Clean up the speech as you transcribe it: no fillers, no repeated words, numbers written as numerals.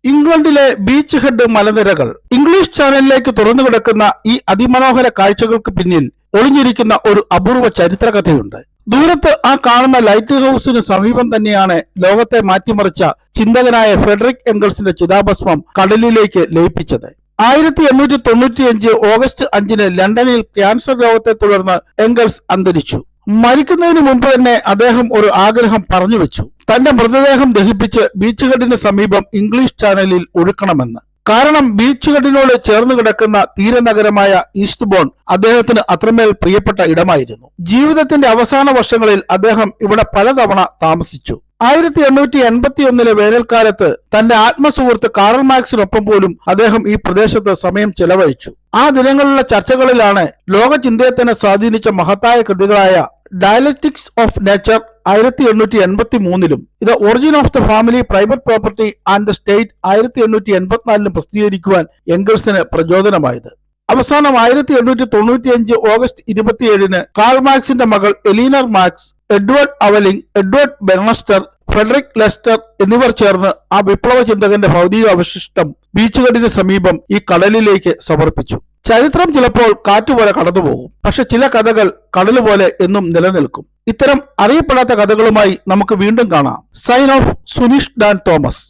ഇംഗ്ലണ്ടിലെ beach head മലനിരകൾ. English ചാനലിലേക്ക് തുറന്നു കിടക്കുന്ന ഈ അതിമനോഹര കാഴ്ചകൾക്ക് പിന്നിൽ ഒളിഞ്ഞിരിക്കുന്ന ഒരു അപൂർവ ചരിത്രകഥയുണ്ട്. ദൂരത്ത് ആ കാണുന്ന ലൈറ്റ് ഹൗസിന് സമീപം തന്നെയാണ് ലോകത്തെ മാറ്റിമറിച്ച ചിന്തകനായ ഫ്രെഡറിക് എംഗൽസിന്റെ ചിതാഭസ്മം കടലിലേക്ക് ലയിപ്പിച്ചത്. 1895 ഓഗസ്റ്റ് 5 ലണ്ടനിൽ ക്യാൻസർ രോഗത്തെ തുടർന്ന് എംഗൽസ് അന്തരിച്ചു. മരിക്കുന്നതിന് മുമ്പ് തന്നെ അദ്ദേഹം ഒരു ആഗ്രഹം പറഞ്ഞു വെച്ചു. തന്റെ മൃതദേഹം ദഹിപ്പിച്ച് ബീച്ച് ഹെഡിന് സമീപം ഇംഗ്ലീഷ് ചാനലിൽ ഒഴുക്കണമെന്ന്. കാരണം ബീച്ച് ഹെഡിനോട് ചേർന്ന് കിടക്കുന്ന തീരനഗരമായ ഈസ്റ്റ് ബോൺ അദ്ദേഹത്തിന് അത്രമേൽ പ്രിയപ്പെട്ട ഇടമായിരുന്നു. ജീവിതത്തിന്റെ അവസാന വർഷങ്ങളിൽ അദ്ദേഹം ഇവിടെ പലതവണ താമസിച്ചു. 1881 വേനൽക്കാലത്ത് തന്റെ ആത്മസുഹൃത്ത് കാറൽ മാർക്സിനൊപ്പം പോലും അദ്ദേഹം ഈ പ്രദേശത്ത് സമയം ചെലവഴിച്ചു. ആ ദിനങ്ങളിലെ ചർച്ചകളിലാണ് ലോക ചിന്തയെ തന്നെ സ്വാധീനിച്ച മഹത്തായ കൃതികളായ ഡയലക്റ്റിക്സ് ഓഫ് നേച്ചർ 1883 ഇത് origin of the family, private property and the state 1884 പ്രസിദ്ധീകരിക്കുവാൻ എംഗൽസിന് പ്രചോദനമായത്. അവസാനം 1895 ഓഗസ്റ്റ് 27 കാൾ മാർക്സിന്റെ മകൾ Eleanor Marx, Edward Aveling, Edward Bernstein, Frederick Lessner എന്നിവർ ചേർന്ന് ആ വിപ്ലവ ചിന്തകന്റെ ഭൗതിക അവശിഷ്ടം ബീച്ച് ഹെഡിന് സമീപം ഈ കടലിലേക്ക് സമർപ്പിച്ചു. ചരിത്രം ചിലപ്പോൾ കാറ്റുപോലെ കടന്നുപോകും, പക്ഷെ ചില കഥകൾ കടല് പോലെ എന്നും നിലനിൽക്കും. ഇത്തരം അറിയപ്പെടാത്ത കഥകളുമായി നമുക്ക് വീണ്ടും കാണാം. Sign off Suneesh Dan Thomas.